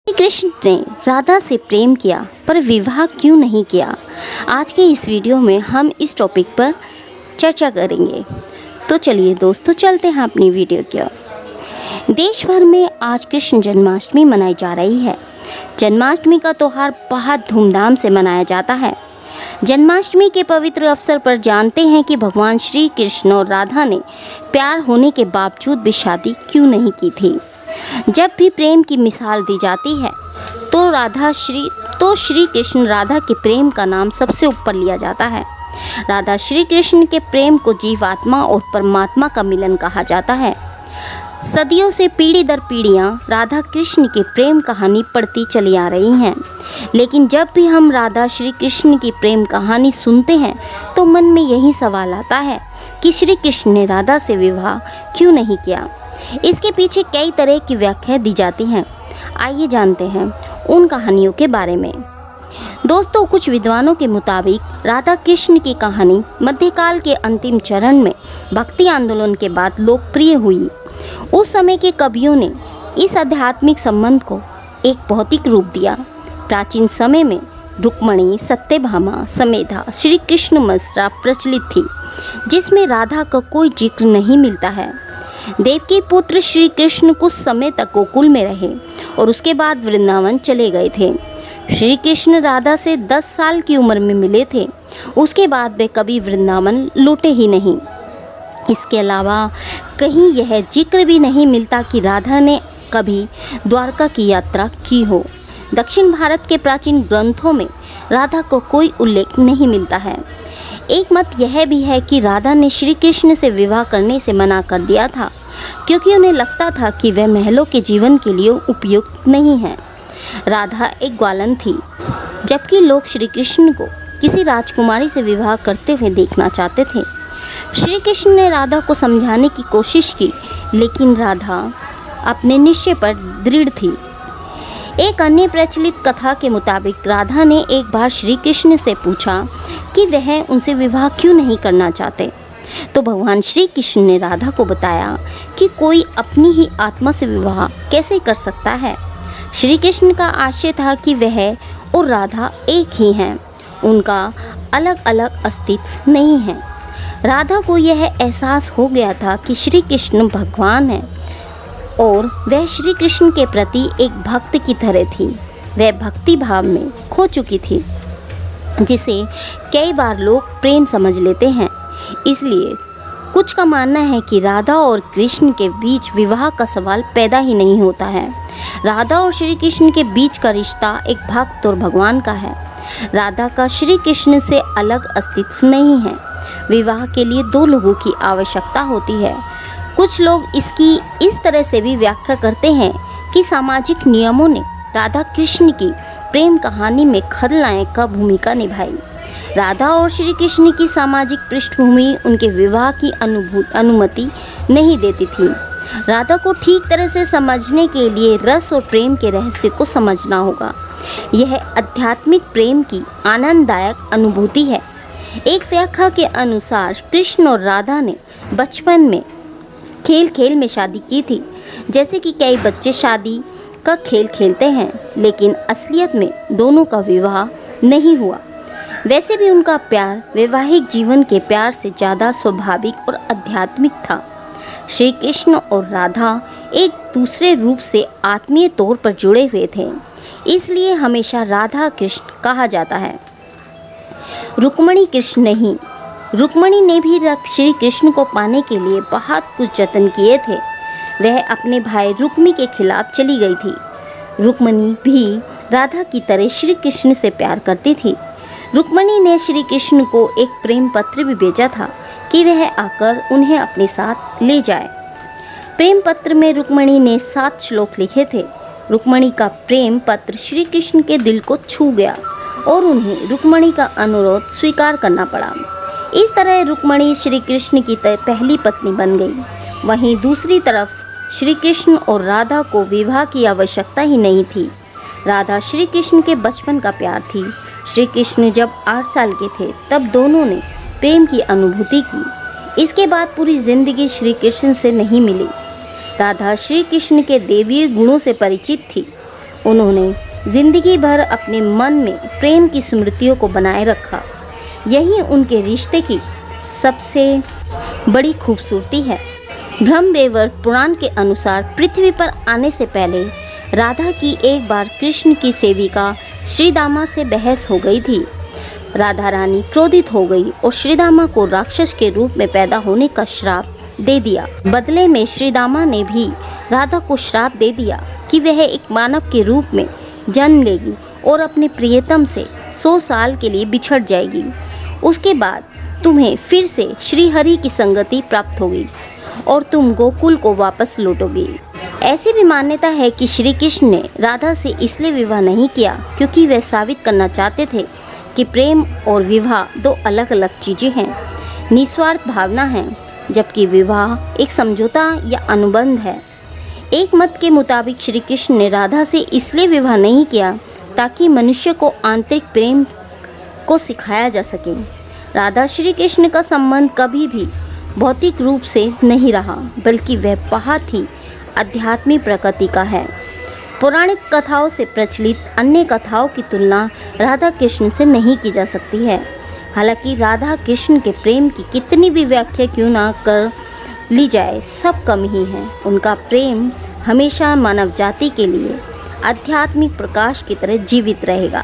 कृष्ण ने राधा से प्रेम किया पर विवाह क्यों नहीं किया। आज के इस वीडियो में हम इस टॉपिक पर चर्चा करेंगे। तो चलिए दोस्तों, चलते हैं अपनी वीडियो की ओर। देश भर में आज कृष्ण जन्माष्टमी मनाई जा रही है। जन्माष्टमी का त्यौहार बहुत धूमधाम से मनाया जाता है। जन्माष्टमी के पवित्र अवसर पर जानते हैं कि भगवान श्री कृष्ण और राधा ने प्यार होने के बावजूद भी शादी क्यों नहीं की थी। जब भी प्रेम की मिसाल दी जाती है तो श्री कृष्ण राधा के प्रेम का नाम सबसे ऊपर लिया जाता है। राधा श्री कृष्ण के प्रेम को जीवात्मा और परमात्मा का मिलन कहा जाता है। सदियों से पीढ़ी दर पीढ़ियाँ राधा कृष्ण की प्रेम कहानी पढ़ती चली आ रही हैं, लेकिन जब भी हम राधा श्री कृष्ण की प्रेम कहानी सुनते हैं तो मन में यही सवाल आता है कि श्री कृष्ण ने राधा से विवाह क्यों नहीं किया। इसके पीछे कई तरह की व्याख्या दी जाती हैं। आइए जानते हैं उन कहानियों के बारे में। दोस्तों, कुछ विद्वानों के मुताबिक राधा कृष्ण की कहानी मध्यकाल के अंतिम चरण में भक्ति आंदोलन के बाद लोकप्रिय हुई। उस समय के कवियों ने इस आध्यात्मिक संबंध को एक भौतिक रूप दिया। प्राचीन समय में रुक्मणी, सत्यभामा, समेधा, श्री कृष्ण मसरा प्रचलित थी, जिसमें राधा का कोई जिक्र नहीं मिलता है। देवकी पुत्र श्री कृष्ण कुछ समय तक गोकुल में रहे और उसके बाद वृंदावन चले गए थे। श्री कृष्ण राधा से 10 साल की उम्र में मिले थे। उसके बाद वे कभी वृंदावन लौटे ही नहीं। इसके अलावा कहीं यह जिक्र भी नहीं मिलता कि राधा ने कभी द्वारका की यात्रा की हो। दक्षिण भारत के प्राचीन ग्रंथों में राधा को कोई उल्लेख नहीं मिलता है। एक मत यह भी है कि राधा ने श्री कृष्ण से विवाह करने से मना कर दिया था, क्योंकि उन्हें लगता था कि वह महलों के जीवन के लिए उपयुक्त नहीं है। राधा एक ग्वालन थी, जबकि लोग श्री कृष्ण को किसी राजकुमारी से विवाह करते हुए देखना चाहते थे। श्री कृष्ण ने राधा को समझाने की कोशिश की, लेकिन राधा अपने निश्चय पर दृढ़ थी। एक अन्य प्रचलित कथा के मुताबिक राधा ने एक बार श्री कृष्ण से पूछा कि वह उनसे विवाह क्यों नहीं करना चाहते, तो भगवान श्री कृष्ण ने राधा को बताया कि कोई अपनी ही आत्मा से विवाह कैसे कर सकता है। श्री कृष्ण का आशय था कि वह और राधा एक ही हैं, उनका अलग अलग अस्तित्व नहीं है। राधा को यह एहसास हो गया था कि श्री कृष्ण भगवान हैं और वह श्री कृष्ण के प्रति एक भक्त की तरह थी। वह भक्ति भाव में खो चुकी थी, जिसे कई बार लोग प्रेम समझ लेते हैं। इसलिए कुछ का मानना है कि राधा और कृष्ण के बीच विवाह का सवाल पैदा ही नहीं होता है। राधा और श्री कृष्ण के बीच का रिश्ता एक भक्त और भगवान का है। राधा का श्री कृष्ण से अलग अस्तित्व नहीं है। विवाह के लिए 2 लोगों की आवश्यकता होती है। कुछ लोग इसकी इस तरह से भी व्याख्या करते हैं कि सामाजिक नियमों ने राधा कृष्ण की प्रेम कहानी में खलनायक का भूमिका निभाई। राधा और श्री कृष्ण की सामाजिक पृष्ठभूमि उनके विवाह की अनुमति नहीं देती थी। राधा को ठीक तरह से समझने के लिए रस और प्रेम के रहस्य को समझना होगा। यह आध्यात्मिक प्रेम की आनंददायक अनुभूति है। एक व्याख्या के अनुसार कृष्ण और राधा ने बचपन में खेल खेल में शादी की थी। जैसे कि कई बच्चे शादी का खेल खेलते हैं, लेकिन असलियत में दोनों का विवाह नहीं हुआ। वैसे भी उनका प्यार वैवाहिक जीवन के प्यार से ज़्यादा स्वाभाविक और आध्यात्मिक था। श्री कृष्ण और राधा एक दूसरे रूप से आत्मीय तौर पर जुड़े हुए थे, इसलिए हमेशा राधा कृष्ण कहा जाता है, रुक्मणी कृष्ण नहीं। रुक्मणी ने भी श्री कृष्ण को पाने के लिए बहुत कुछ जतन किए थे। वह अपने भाई रुक्मी के खिलाफ चली गई थी। रुक्मणी भी राधा की तरह श्री कृष्ण से प्यार करती थी। रुक्मणी ने श्री कृष्ण को एक प्रेम पत्र भी भेजा था कि वह आकर उन्हें अपने साथ ले जाए। प्रेम पत्र में रुक्मणी ने 7 श्लोक लिखे थे। रुक्मणी का प्रेम पत्र श्री कृष्ण के दिल को छू गया और उन्हें रुक्मणी का अनुरोध स्वीकार करना पड़ा। इस तरह रुक्मणी श्री कृष्ण की पहली पत्नी बन गई। वहीं दूसरी तरफ श्री कृष्ण और राधा को विवाह की आवश्यकता ही नहीं थी। राधा श्री कृष्ण के बचपन का प्यार थी। श्री कृष्ण जब 8 साल के थे तब दोनों ने प्रेम की अनुभूति की। इसके बाद पूरी जिंदगी श्री कृष्ण से नहीं मिली। राधा श्री कृष्ण के दैवीय गुणों से परिचित थी। उन्होंने जिंदगी भर अपने मन में प्रेम की स्मृतियों को बनाए रखा। यही उनके रिश्ते की सबसे बड़ी खूबसूरती है। ब्रह्मवैवर्त पुराण के अनुसार पृथ्वी पर आने से पहले राधा की एक बार कृष्ण की सेविका श्रीदामा से बहस हो गई थी। राधा रानी क्रोधित हो गई और श्रीदामा को राक्षस के रूप में पैदा होने का श्राप दे दिया। बदले में श्रीदामा ने भी राधा को श्राप दे दिया कि वह एक मानव के रूप में जन्म लेगी और अपने प्रियतम से 100 साल के लिए बिछड़ जाएगी। उसके बाद तुम्हें फिर से श्री हरि की संगति प्राप्त होगी और तुम गोकुल को वापस लौटोगी। ऐसी भी मान्यता है कि श्री कृष्ण ने राधा से इसलिए विवाह नहीं किया क्योंकि वे साबित करना चाहते थे कि प्रेम और विवाह दो अलग अलग चीज़ें हैं, निस्वार्थ भावना है, जबकि विवाह एक समझौता या अनुबंध है। एक मत के मुताबिक श्री कृष्ण ने राधा से इसलिए विवाह नहीं किया ताकि मनुष्य को आंतरिक प्रेम को सिखाया जा सके। राधा श्री कृष्ण का संबंध कभी भी भौतिक रूप से नहीं रहा, बल्कि वह बहुत ही आध्यात्मिक प्रकृति का है। पौराणिक कथाओं से प्रचलित अन्य कथाओं की तुलना राधा कृष्ण से नहीं की जा सकती है। हालांकि राधा कृष्ण के प्रेम की कितनी भी व्याख्या क्यों ना कर ली जाए, सब कम ही है। उनका प्रेम हमेशा मानव जाति के लिए आध्यात्मिक प्रकाश की तरह जीवित रहेगा।